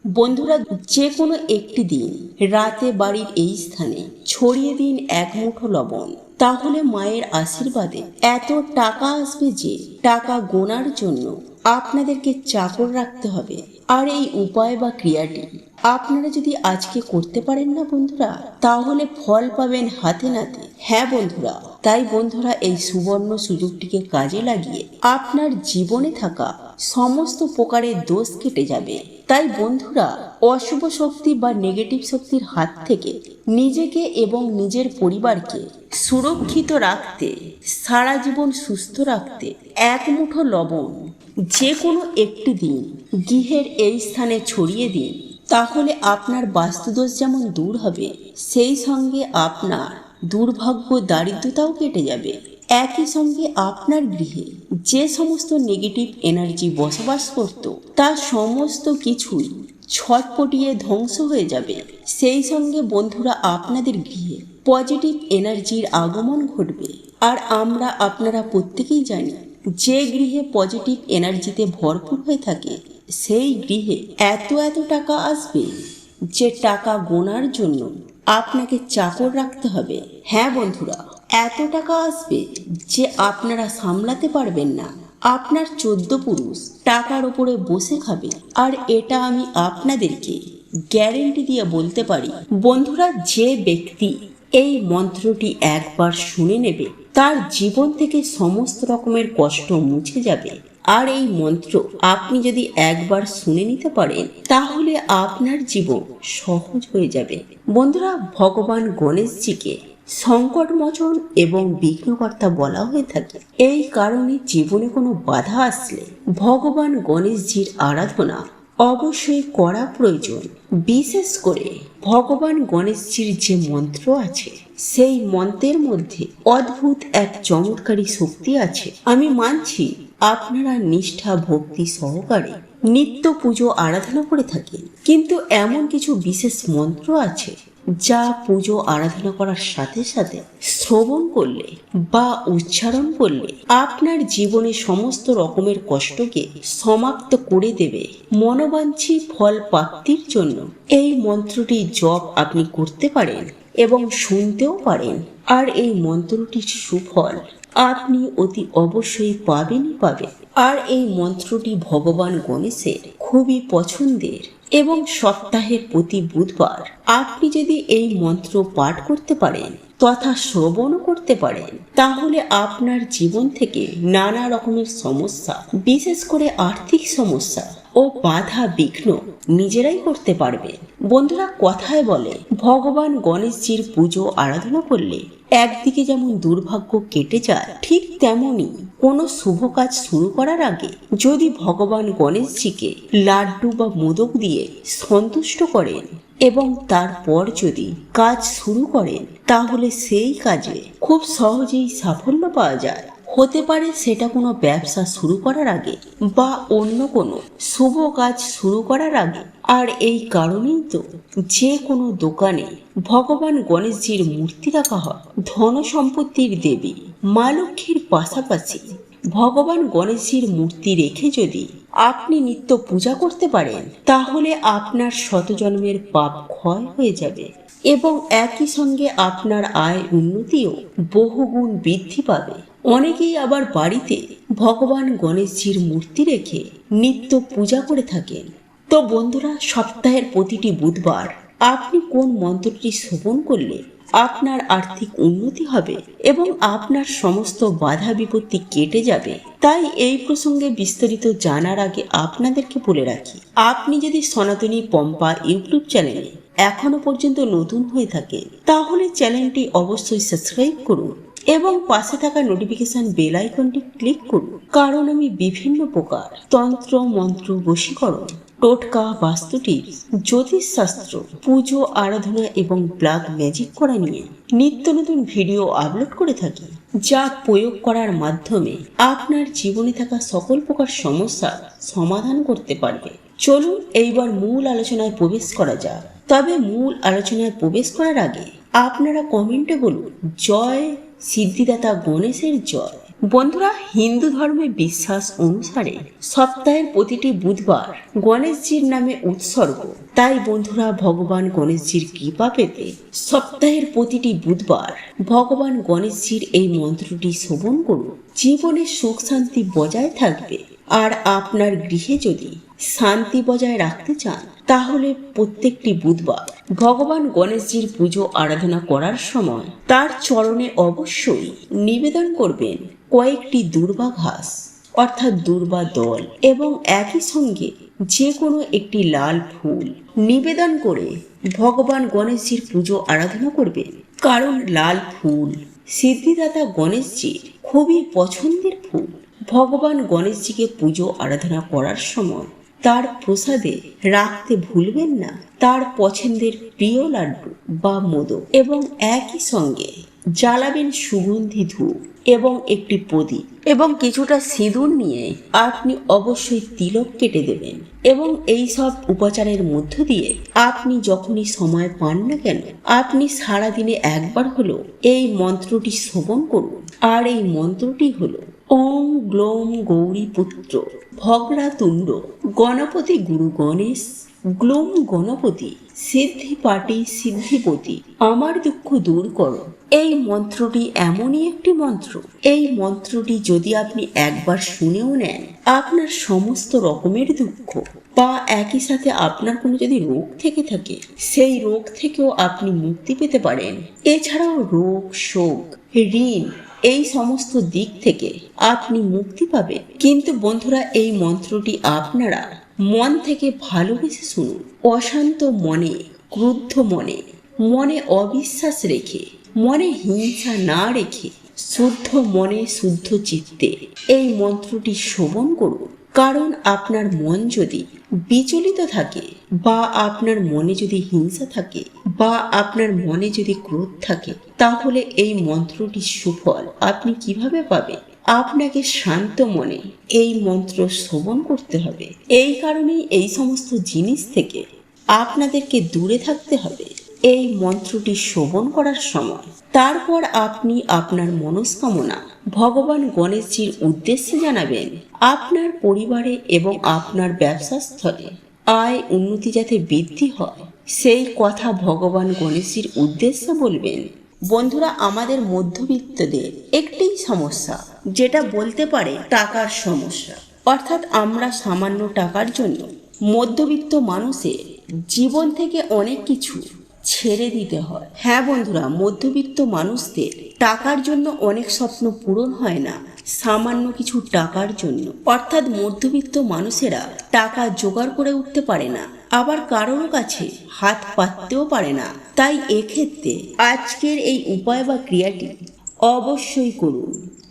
বন্ধুরা, যে কোনো একটি দিন রাতে বাড়ির এই স্থানে ছড়িয়ে দিন এক মুঠো লবণ। তাহলে মায়ের আশীর্বাদে এত টাকা আসবে যে টাকা গোনার জন্য আপনাদেরকে চাকর রাখতে হবে। আর এই উপায় বা ক্রিয়াটি আপনারা যদি আজকে করতে পারেন না বন্ধুরা, তাহলে ফল পাবেন হাতে নাতে। হ্যাঁ বন্ধুরা, তাই বন্ধুরা এই সুবর্ণ সুযোগটিকে কাজে লাগিয়ে আপনার জীবনে থাকা সমস্ত প্রকারের দোষ কেটে যাবে। তাই বন্ধুরা, অশুভ শক্তি বা নেগেটিভ শক্তির হাত থেকে নিজেকে এবং নিজের পরিবারকে সুরক্ষিত রাখতে, সারা জীবন সুস্থ রাখতে এক মুঠো লবণ যে কোনো একটি দিন গৃহের এই স্থানে ছড়িয়ে দিন। তাহলে আপনার বাস্তুদোষ যেমন দূর হবে, সেই সঙ্গে আপনার দুর্ভাগ্য দারিদ্রতাও কেটে যাবে। একই সঙ্গে আপনার গৃহে যে সমস্ত নেগেটিভ এনার্জি বসবাস করত, তা সমস্ত কিছুই ছটপটিয়ে ধ্বংস হয়ে যাবে। সেই সঙ্গে বন্ধুরা, আপনাদের গৃহে পজিটিভ এনার্জির আগমন ঘটবে। আর আমরা আপনারা প্রত্যেকেই জানি, যে গৃহে পজিটিভ এনার্জিতে ভরপুর হয়ে থাকে সেই গৃহে এত টাকা আসবে যে টাকা গোনার জন্য আপনাকে চাকর রাখতে হবে। হ্যাঁ বন্ধুরা, এত টাকা আসবে যে আপনারা সামলাতে পারবেন না। আপনার 14 পুরুষ টাকার উপরে বসে খাবে। আর এটা আমি আপনাদেরকে গ্যারেন্টি দিয়ে বলতে পারি বন্ধুরা, যে ব্যক্তি এই মন্ত্রটি একবার শুনে নেবে তার জীবন থেকে সমস্ত রকমের কষ্ট মুছে যাবে। আর এই মন্ত্র আপনি যদি একবার শুনে নিতে পারেন, তাহলে আপনার জীবন সহজ হয়ে যাবে। বন্ধুরা, ভগবান গণেশজিকে সংকটমোচন এবং বিঘ্নকর্তা বলা হয়ে থাকে। এই কারণে জীবনে কোনো বাধা আসলে ভগবান গণেশজির আরাধনা অবশ্যই করা প্রয়োজন। বিশেষ করে ভগবান গণেশজির যে মন্ত্র আছে, সেই মন্ত্রের মধ্যে অদ্ভুত এক চমৎকারী শক্তি আছে। আমি মানছি আপনারা নিষ্ঠা ভক্তি সহকারে নিত্য পুজো আরাধনা করে থাকেন, কিন্তু এমন কিছু বিশেষ মন্ত্র আছে যা পুজো আরাধনা করার সাথে সাথে শ্রবণ করলে বা উচ্চারণ করলে আপনার জীবনে সমস্ত রকমের কষ্টকে সমাপ্ত করে দেবে। মনোবাঞ্ছী ফল প্রাপ্তির জন্য এই মন্ত্রটি জপ আপনি করতে পারেন এবং শুনতেও পারেন। আর এই মন্ত্রটির সুফল আপনি অতি অবশ্যই পাবেনই পাবেন। আর এই মন্ত্রটি ভগবান গণেশের খুবই পছন্দের এবং সপ্তাহের প্রতি বুধবার আপনি যদি এই মন্ত্র পাঠ করতে পারেন তথা শ্রবণও করতে পারেন, তাহলে আপনার জীবন থেকে নানা রকমের সমস্যা, বিশেষ করে আর্থিক সমস্যা ও বাধা বিঘ্ন নিজেরাই করতে পারবেন। বন্ধুরা, কথায় বলে ভগবান গণেশজির পুজো আরাধনা করলে একদিকে যেমন দুর্ভাগ্য কেটে যায়, ঠিক তেমনি কোনো শুভ কাজ শুরু করার আগে যদি ভগবান গণেশজিকে লাড্ডু বা মোদক দিয়ে সন্তুষ্ট করেন এবং তারপর যদি কাজ শুরু করেন, তাহলে সেই কাজে খুব সহজেই সাফল্য পাওয়া যায়। হতে পারে সেটা কোনো ব্যবসা শুরু করার আগে বা অন্য কোনো শুভ কাজ শুরু করার আগে। আর এই কারণেই তো যে কোনো দোকানে ভগবান গণেশজির মূর্তি রাখা হয়। ধন সম্পত্তির দেবী মা লক্ষ্মীর পাশাপাশি ভগবান গণেশজির মূর্তি রেখে যদি আপনি নিত্য পূজা করতে পারেন, তাহলে আপনার শত জন্মের পাপ ক্ষয় হয়ে যাবে এবং একই সঙ্গে আপনার আয় উন্নতিও বহুগুণ বৃদ্ধি পাবে। অনেকেই আবার বাড়িতে ভগবান গণেশজির মূর্তি রেখে নিত্য পূজা করে থাকেন। তো বন্ধুরা, সপ্তাহের প্রতিটি বুধবার আপনি কোন মন্ত্রটি শ্রবণ করলে আপনার আর্থিক উন্নতি হবে এবং আপনার সমস্ত বাধা বিপত্তি কেটে যাবে, তাই এই প্রসঙ্গে বিস্তারিত জানার আগে আপনাদেরকে বলে রাখি, আপনি যদি সনাতনী পম্পা ইউটিউব চ্যানেলে এখনো পর্যন্ত নতুন হয়ে থাকে, তাহলে চ্যানেলটি অবশ্যই সাবস্ক্রাইব করুন এবং পাশে থাকা নোটিফিকেশন বেল আইকনটি ক্লিক করুন। কারণ আমি বিভিন্ন প্রকার তন্ত্র মন্ত্র, বশীকরণ, টোটকা, বাস্তু টিপস, জ্যোতিষশাস্ত্র, পুজো আরাধনা এবং ব্ল্যাক ম্যাজিক করা নিয়ে নিত্য নতুন ভিডিও আপলোড করে থাকি, যা প্রয়োগ করার মাধ্যমে আপনার জীবনে থাকা সকল প্রকার সমস্যা সমাধান করতে পারবে। চলুন এইবার মূল আলোচনায় প্রবেশ করা যাক। তবে মূল আলোচনায় প্রবেশ করার আগে আপনারা কমেন্টে বলুন, জয় সিদ্ধিদাতা গণেশের জয়। বন্ধুরা, হিন্দু ধর্মে বিশ্বাস অনুসারে সপ্তাহের প্রতিটি বুধবার গণেশজির নামে উৎসর্গ। তাই বন্ধুরা, ভগবান গণেশজির কৃপা পেতে সপ্তাহের প্রতিটি বুধবার ভগবান গণেশজির এই মন্ত্রটি শ্রবণ করুন। জীবনে সুখ শান্তি বজায় থাকবে। আর আপনার গৃহে যদি শান্তি বজায় রাখতে চান, তাহলে প্রত্যেকটি বুধবার ভগবান গণেশজির পুজো আরাধনা করার সময় তার চরণে অবশ্যই নিবেদন করবেন কয়েকটি দূর্বা ঘাস অর্থাৎ দূর্বা দল, এবং একই সঙ্গে যে কোনো একটি লাল ফুল নিবেদন করে ভগবান গণেশজির পুজো আরাধনা করবেন। কারণ লাল ফুল সিদ্ধিদাতা গণেশজির খুবই পছন্দের ফুল। ভগবান গণেশজিকে পুজো আরাধনা করার সময় তার প্রসাদে রাখতে ভুলবেন না তার পছন্দের প্রিয় লাড্ডু বা মোদক, এবং একই সঙ্গে জ্বালাবেন সুগন্ধি ধূপ এবং একটি প্রদীপ, এবং কিছুটা সিঁদুর নিয়ে আপনি অবশ্যই তিলক কেটে দেবেন। এবং এই সব উপাচারের মধ্য দিয়ে আপনি যখনই সময় পান না কেন, আপনি সারাদিনে একবার হলো এই মন্ত্রটি শ্রবণ করুন। আর এই মন্ত্রটি হলো ওম গ্লোম গৌরী পুত্র ভগ্রাতুণ্ড গণপতি গুরু গণেশ গ্লোম গণপতি সিদ্ধি পাটি সিদ্ধিপতি আমার দুঃখ দূর করো। এই মন্ত্রটি এমনই একটি মন্ত্র, এই মন্ত্রটি যদি আপনি একবার শুনেও নেন, আপনার সমস্ত রকমের দুঃখ বা একই সাথে আপনার কোনো যদি রোগ থেকে থাকে, সেই রোগ থেকেও আপনি মুক্তি পেতে পারেন। এছাড়াও রোগ, শোক, ঋণ, এই সমস্ত দিক থেকে আপনি মুক্তি পাবেন। কিন্তু বন্ধুরা, এই মন্ত্রটি আপনারা মন থেকে ভালোবেসে শুনুন। অশান্ত মনে, ক্রুদ্ধ মনে, মনে অবিশ্বাস রেখে, মনে হিংসা না রেখে শুদ্ধ মনে শুদ্ধ চিত্তে এই মন্ত্রটি শ্রবণ করুন। কারণ আপনার মন যদি বিচলিত থাকে, বা আপনার মনে যদি হিংসা থাকে, বা আপনার মনে যদি ক্রোধ থাকে, তাহলে এই মন্ত্রটির সুফল আপনি কিভাবে পাবেন? আপনাকে শান্ত মনে এই মন্ত্র শ্রবণ করতে হবে। এই কারণেই এই সমস্ত জিনিস থেকে আপনাদেরকে দূরে থাকতে হবে এই মন্ত্রটি শ্রবণ করার সময়। তারপর আপনি আপনার মনস্কামনা ভগবান গণেশজির উদ্দেশ্যে জানাবেন। আপনার পরিবারে এবং আপনার ব্যবসা স্থলে আয় উন্নতি যাতে বৃদ্ধি হয়, সেই কথা ভগবান গণেশজির উদ্দেশ্যে বলবেন। বন্ধুরা, আমাদের মধ্যবিত্তদের একটি সমস্যা, যেটা বলতে পারে টাকার সমস্যা। অর্থাৎ আমরা সামান্য টাকার জন্য মধ্যবিত্ত মানুষের জীবন থেকে অনেক কিছু ছেড়ে দিতে হয়। হ্যাঁ বন্ধুরা, মধ্যবিত্ত মানুষদের টাকার জন্য অনেক স্বপ্ন পূরণ হয় না, সামান্য কিছু টাকার জন্য। অর্থাৎ মধ্যবিত্ত মানুষেরা টাকা জোগাড় করে উঠতে পারে না, আবার কারোর কাছে হাত পাততেও পারে না। তাই এক্ষেত্রে আজকের এই উপায় বা ক্রিয়াটি অবশ্যই করুন।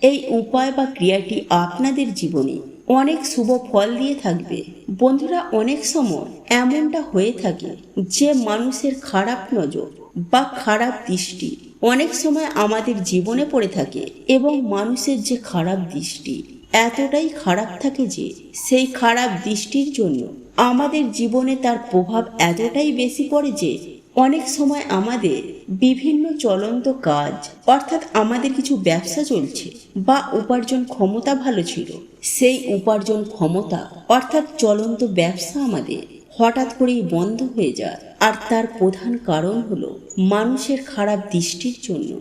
এই উপায় বা ক্রিয়াটি আপনাদের জীবনে অনেক শুভ ফল দিয়ে থাকবে। বন্ধুরা, অনেক সময় এমনটা হয়ে থাকে যে মানুষের খারাপ নজর বা খারাপ দৃষ্টি অনেক সময় আমাদের জীবনে পড়ে থাকে, এবং মানুষের যে খারাপ দৃষ্টি এতটাই খারাপ থাকে যে সেই খারাপ দৃষ্টির জন্য আমাদের জীবনে তার প্রভাব এতটাই বেশি পড়ে যে অনেক সময় আমাদের বিভিন্ন চলন্ত কাজ, অর্থাৎ আমাদের কিছু ব্যবসা চলছে বা উপার্জন ক্ষমতা ভালো ছিল, সেই উপার্জন ক্ষমতা অর্থাৎ চলন্ত ব্যবসা আমাদের হঠাৎ করেই বন্ধ হয়ে যায়। আর তার প্রধান কারণ হলো মানুষের খারাপ দৃষ্টির জন্য,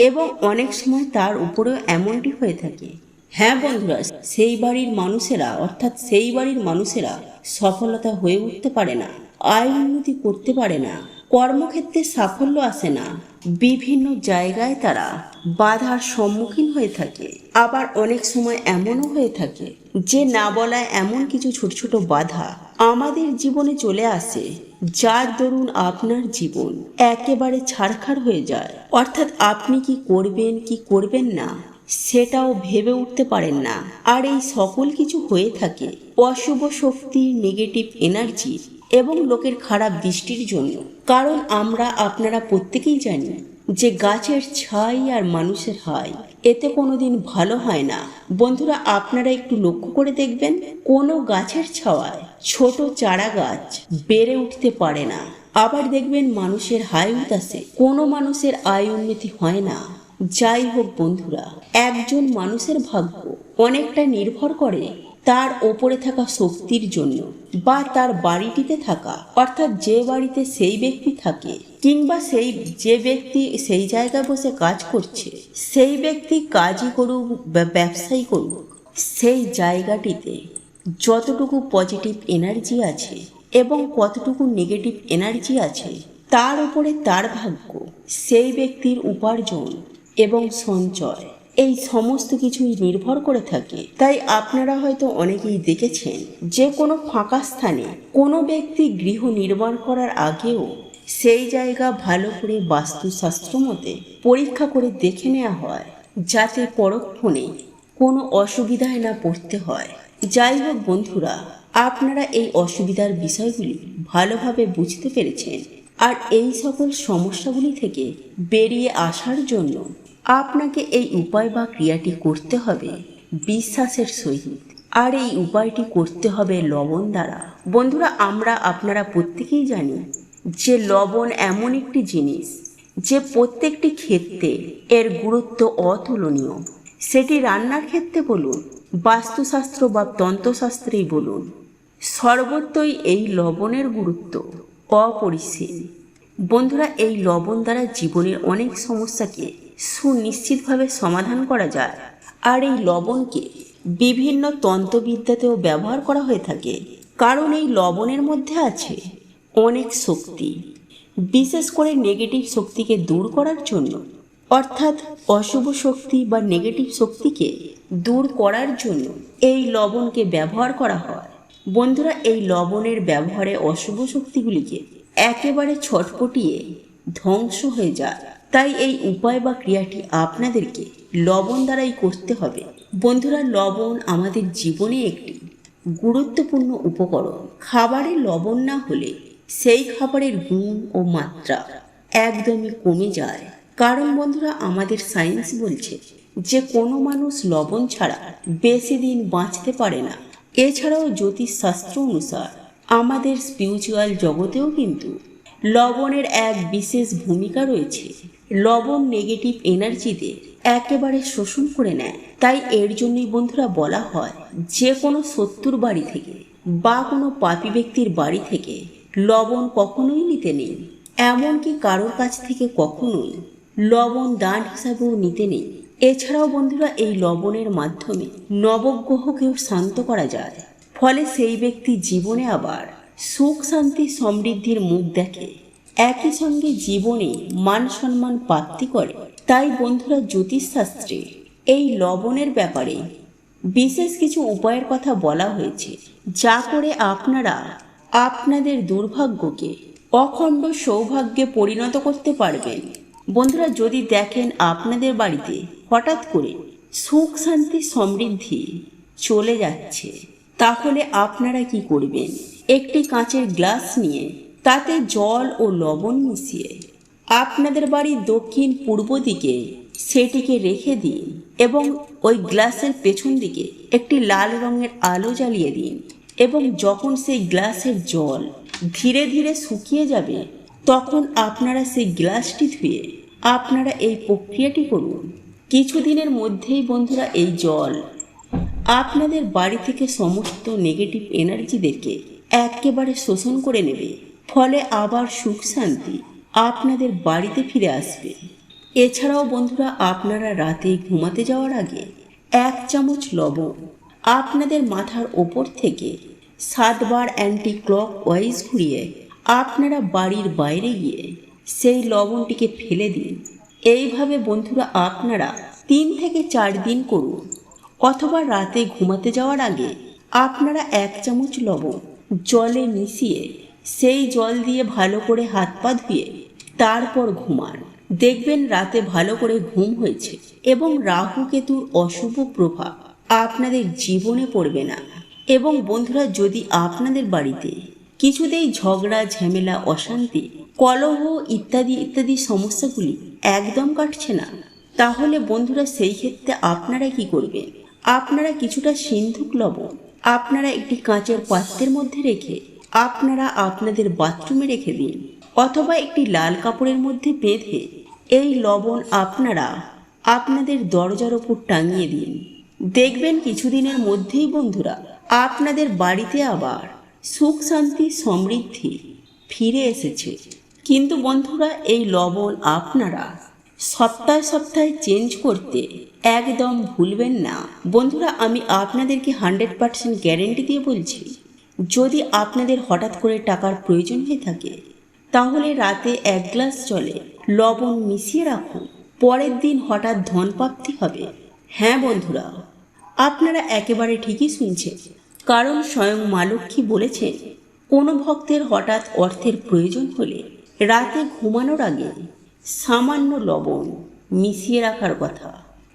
এবং অনেক সময় তার উপরেও এমনটি হয়ে থাকে। হ্যাঁ বন্ধুরা, সেই বাড়ির মানুষেরা অর্থাৎ সেই বাড়ির মানুষেরা সফলতা হয়ে উঠতে পারে না, আয় উন্নতি করতে পারে না, কর্মক্ষেত্রে সাফল্য আসে না, বিভিন্ন জায়গায় তারা বাধার সম্মুখীন হয়ে থাকে। আবার অনেক সময় এমনও হয়ে থাকে যে না বলা এমন কিছু ছোট ছোট বাধা আমাদের জীবনে চলে আসে, যার দরুন আপনার জীবন একেবারে ছাড়খাড় হয়ে যায়। অর্থাৎ আপনি কি করবেন কি করবেন না সেটাও ভেবে উঠতে পারেন না। আর এই সকল কিছু হয়ে থাকে অশুভ শক্তি, নেগেটিভ এনার্জি এবং লোকের খারাপ দৃষ্টির জন্য। কারণ আমরা আপনারা প্রত্যেকেই জানি যে গাছের ছাই আর মানুষের হাই এতে কোনোদিন ভালো হয় না। বন্ধুরা, আপনারা একটু লক্ষ্য করে দেখবেন, কোনো গাছের ছাওয়ায় ছোট চারা গাছ বেড়ে উঠতে পারে না। আবার দেখবেন মানুষের হাই উতাসে কোনো মানুষের আয় উন্নতি হয় না। যাই হোক বন্ধুরা, একজন মানুষের ভাগ্য অনেকটা নির্ভর করে তার ওপরে থাকা শক্তির জন্য, বা তার বাড়িটিতে থাকা, অর্থাৎ যে বাড়িতে সেই ব্যক্তি থাকে, কিংবা যে ব্যক্তি সেই জায়গায় বসে কাজ করছে, সেই ব্যক্তি কাজই করুক বা ব্যবসায়ী করুক, সেই জায়গাটিতে যতটুকু পজিটিভ এনার্জি আছে এবং কতটুকু নেগেটিভ এনার্জি আছে তার উপরে তার ভাগ্য, সেই ব্যক্তির উপার্জন এবং সঞ্চয়, এই সমস্ত কিছুই নির্ভর করে থাকে। তাই আপনারা হয়তো অনেকেই দেখেছেন যে কোনো ফাঁকা স্থানে কোনো ব্যক্তি গৃহ নির্মাণ করার আগেও সেই জায়গা ভালো করে বাস্তুশাস্ত্র মতে পরীক্ষা করে দেখে নেওয়া হয়, যাতে পরক্ষণে কোনো অসুবিধায় না পড়তে হয়। যাই হোক বন্ধুরা, আপনারা এই অসুবিধার বিষয়গুলি ভালোভাবে বুঝতে পেরেছেন, আর এই সকল সমস্যাগুলি থেকে বেরিয়ে আসার জন্য আপনাকে এই উপায় বা ক্রিয়াটি করতে হবে বিশ্বাসের সহিত, আর এই উপায়টি করতে হবে লবণ দ্বারা। বন্ধুরা, আপনারা প্রত্যেকেই জানি যে লবণ এমন একটি জিনিস যে প্রত্যেকটি ক্ষেত্রে এর গুরুত্ব অতুলনীয়। সেটি রান্নার ক্ষেত্রে বলুন, বাস্তুশাস্ত্র বা তন্ত্রশাস্ত্রেই বলুন, সর্বত্রই এই লবণের গুরুত্ব অপরিসীম। বন্ধুরা, এই লবণ দ্বারা জীবনের অনেক সমস্যাকে সুনিশ্চিতভাবে সমাধান করা যায়, আর এই লবণকে বিভিন্ন তন্ত্রবিদ্যাতেও ব্যবহার করা হয়ে থাকে, কারণ এই লবণের মধ্যে আছে অনেক শক্তি, বিশেষ করে নেগেটিভ শক্তিকে দূর করার জন্য, অর্থাৎ অশুভ শক্তি বা নেগেটিভ শক্তিকে দূর করার জন্য এই লবণকে ব্যবহার করা হয়। বন্ধুরা, এই লবণের ব্যবহারে অশুভ শক্তিগুলিকে একেবারে ছটপটিয়ে ধ্বংস হয়ে যায়। তাই এই উপায় বা ক্রিয়াটি আপনাদেরকে লবণ দ্বারাই করতে হবে। বন্ধুরা, লবণ আমাদের জীবনে একটি গুরুত্বপূর্ণ উপকরণ। খাবারে লবণ না হলে সেই খাবারের গুণ ও মাত্রা একদমই কমে যায়। কারণ বন্ধুরা, আমাদের সায়েন্স বলছে যে কোনো মানুষ লবণ ছাড়া বেশি দিন বাঁচতে পারে না। এছাড়াও জ্যোতিষশাস্ত্র অনুসার আমাদের স্পিরিচুয়াল জগতেও কিন্তু লবণের এক বিশেষ ভূমিকা রয়েছে। লবণ নেগেটিভ এনার্জিতে একেবারে শোষণ করে নেয়। তাই এর জন্যই বন্ধুরা বলা হয় যে কোনো শত্রুর বাড়ি থেকে বা কোনো পাপী ব্যক্তির বাড়ি থেকে লবণ কখনোই নিতে নেই, এমনকি কারোর কাছ থেকে কখনোই লবণ দান হিসাবেও নিতে নেই। এছাড়াও বন্ধুরা, এই লবণের মাধ্যমে নবগ্রহকেও শান্ত করা যায়, ফলে সেই ব্যক্তি জীবনে আবার সুখ শান্তি সমৃদ্ধির মুখ দেখে, একই সঙ্গে জীবনে মান সম্মান প্রাপ্তি করে। তাই বন্ধুরা, জ্যোতিষশাস্ত্রে এই লবণের ব্যাপারে বিশেষ কিছু উপায়ের কথা বলা হয়েছে, যা করে আপনারা আপনাদের দুর্ভাগ্যকে অখণ্ড সৌভাগ্যে পরিণত করতে পারবেন। বন্ধুরা, যদি দেখেন আপনাদের বাড়িতে হঠাৎ করে সুখ শান্তি সমৃদ্ধি চলে যাচ্ছে, তাহলে আপনারা কি করবেন? একটি কাঁচের গ্লাস নিয়ে তাতে জল ও লবণ মিশিয়ে আপনাদের বাড়ির দক্ষিণ পূর্ব দিকে সেটিকে রেখে দিন, এবং ওই গ্লাসের পেছন দিকে একটি লাল রঙের আলো জ্বালিয়ে দিন, এবং যখন সেই গ্লাসের জল ধীরে ধীরে শুকিয়ে যাবে, তখন আপনারা সেই গ্লাসটি ধুয়ে আপনারা এই প্রক্রিয়াটি করুন। কিছুদিনের মধ্যেই বন্ধুরা, এই জল আপনাদের বাড়ি থেকে সমস্ত নেগেটিভ এনার্জিদেরকে একেবারে শোষণ করে নেবে, ফলে আবার সুখ শান্তি আপনাদের বাড়িতে ফিরে আসবে। এছাড়াও বন্ধুরা, আপনারা রাতে ঘুমাতে যাওয়ার আগে 1 চামচ লবণ আপনাদের মাথার ওপর থেকে 7 বার অ্যান্টি ক্লক ওয়াইজ ঘুরিয়ে আপনারা বাড়ির বাইরে গিয়ে সেই লবণটিকে ফেলে দিন। এইভাবে বন্ধুরা আপনারা 3 থেকে 4 দিন করুন, অথবা রাতে ঘুমাতে যাওয়ার আগে আপনারা 1 চামচ লবণ জলে মিশিয়ে সেই জল দিয়ে ভালো করে হাত পা ধুয়ে তারপর ঘুমান। দেখবেন রাতে ভালো করে ঘুম হয়েছে এবং রাহু কেতুর অশুভ প্রভাব আপনাদের জীবনে পড়বে না। এবং বন্ধুরা, যদি আপনাদের বাড়িতে কিছুতেই ঝগড়া ঝামেলা অশান্তি কলহ ইত্যাদি ইত্যাদি সমস্যাগুলি একদম কাটছে না, তাহলে বন্ধুরা সেই ক্ষেত্রে আপনারা কি করবেন? আপনারা কিছুটা সিন্ধুক লবণ আপনারা একটি কাঁচের পাত্রের মধ্যে রেখে আপনারা আপনাদের বাথরুমে রেখে দিন, অথবা একটি লাল কাপড়ের মধ্যে বেঁধে এই লবণ আপনারা আপনাদের দরজার ওপর টাঙিয়ে দিন। দেখবেন কিছুদিনের মধ্যেই বন্ধুরা আপনাদের বাড়িতে আবার সুখ শান্তি সমৃদ্ধি ফিরে এসেছে। কিন্তু বন্ধুরা এই লবণ আপনারা সপ্তাহে সপ্তাহে চেঞ্জ করতে একদম ভুলবেন না। বন্ধুরা আমি আপনাদেরকে 100% গ্যারেন্টি দিয়ে বলছি, যদি আপনাদের হঠাৎ করে টাকার প্রয়োজন হয়ে থাকে তাহলে রাতে 1 গ্লাস জলে লবণ মিশিয়ে রাখুন, পরের দিন হঠাৎ ধনপ্রাপ্তি হবে। হ্যাঁ বন্ধুরা, আপনারা একেবারে ঠিকই শুনছেন, কারণ স্বয়ং মা লক্ষ্মী বলেছেন কোনো ভক্তের হঠাৎ অর্থের প্রয়োজন হলে রাতে ঘুমানোর আগে সামান্য লবণ মিশিয়ে রাখার কথা।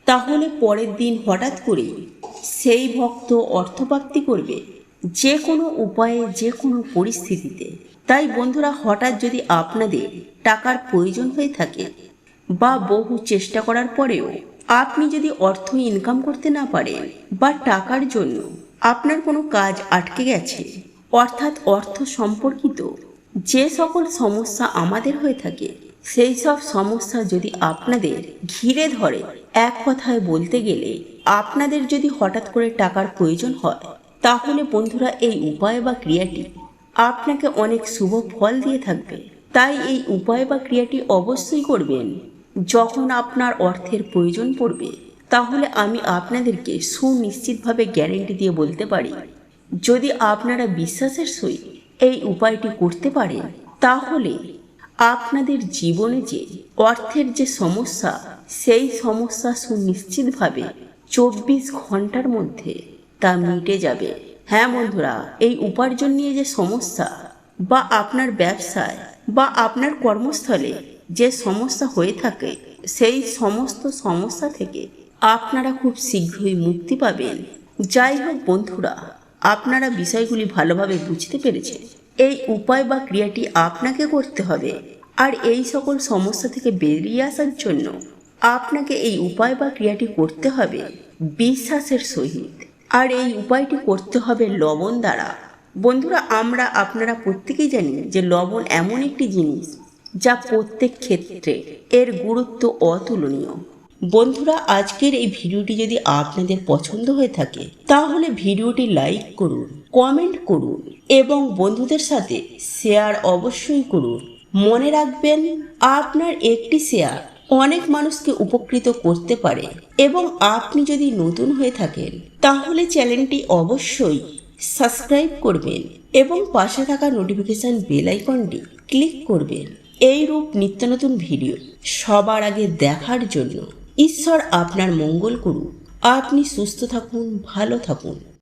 তাহলে পরের দিন হঠাৎ করে সেই ভক্ত অর্থপ্রাপ্তি করবে, যে কোনো উপায়ে যে কোনো পরিস্থিতিতে। তাই বন্ধুরা হঠাৎ যদি আপনাদের টাকার প্রয়োজন হয়ে থাকে বা বহু চেষ্টা করার পরেও আপনি যদি অর্থ ইনকাম করতে না পারেন বা টাকার জন্য আপনার কোনো কাজ আটকে গেছে, অর্থাৎ অর্থ সম্পর্কিত যে সকল সমস্যা আমাদের হয়ে থাকে, সেই সব সমস্যা যদি আপনাদের ঘিরে ধরে, এক কথায় বলতে গেলে আপনাদের যদি হঠাৎ করে টাকার প্রয়োজন হয়, তাহলে বন্ধুরা এই উপায় বা ক্রিয়াটি আপনাকে অনেক শুভ ফল দিয়ে থাকবে। তাই এই উপায় বা ক্রিয়াটি অবশ্যই করবেন যখন আপনার অর্থের প্রয়োজন পড়বে। তাহলে আমি আপনাদেরকে সুনিশ্চিতভাবে গ্যারেন্টি দিয়ে বলতে পারি, যদি আপনারা বিশ্বাসের সহিত এই উপায়টি করতে পারেন, তাহলে আপনাদের জীবনে যে অর্থের যে সমস্যা, সেই সমস্যা সুনিশ্চিতভাবে 24 ঘন্টার মধ্যে তা মিটে যাবে। হ্যাঁ বন্ধুরা, এই উপার্জন নিয়ে যে সমস্যা বা আপনার ব্যবসায় বা আপনার কর্মস্থলে যে সমস্যা হয়ে থাকে, সেই সমস্ত সমস্যা থেকে আপনারা খুব শীঘ্রই মুক্তি পাবেন। যাই হোক বন্ধুরা, আপনারা বিষয়গুলি ভালোভাবে বুঝতে পেরেছেন। এই উপায় বা ক্রিয়াটি আপনাকে করতে হবে, আর এই সকল সমস্যা থেকে বেরিয়ে আসার জন্য আপনাকে এই উপায় বা ক্রিয়াটি করতে হবে বিশ্বাসের সহিত। আর এই উপায়টি করতে হবে লবণ দ্বারা। বন্ধুরা আপনারা প্রত্যেকেই জানি যে লবণ এমন একটি জিনিস যা প্রত্যেক ক্ষেত্রে এর গুরুত্ব অতুলনীয়। বন্ধুরা আজকের এই ভিডিওটি যদি আপনাদের পছন্দ হয়ে থাকে তাহলে ভিডিওটি লাইক করুন, কমেন্ট করুন এবং বন্ধুদের সাথে শেয়ার অবশ্যই করুন। মনে রাখবেন, আপনার একটি শেয়ার অনেক মানুষকে উপকৃত করতে পারে। এবং আপনি যদি নতুন হয়ে থাকেন তাহলে চ্যানেলটি অবশ্যই সাবস্ক্রাইব করবেন এবং পাশে থাকা নোটিফিকেশন বেল আইকনটি ক্লিক করবেন। এই রূপ নিত্য নতুন ভিডিও সবার আগে দেখার জন্য। ঈশ্বর আপনার মঙ্গল করুন। আপনি সুস্থ থাকুন, ভালো থাকুন।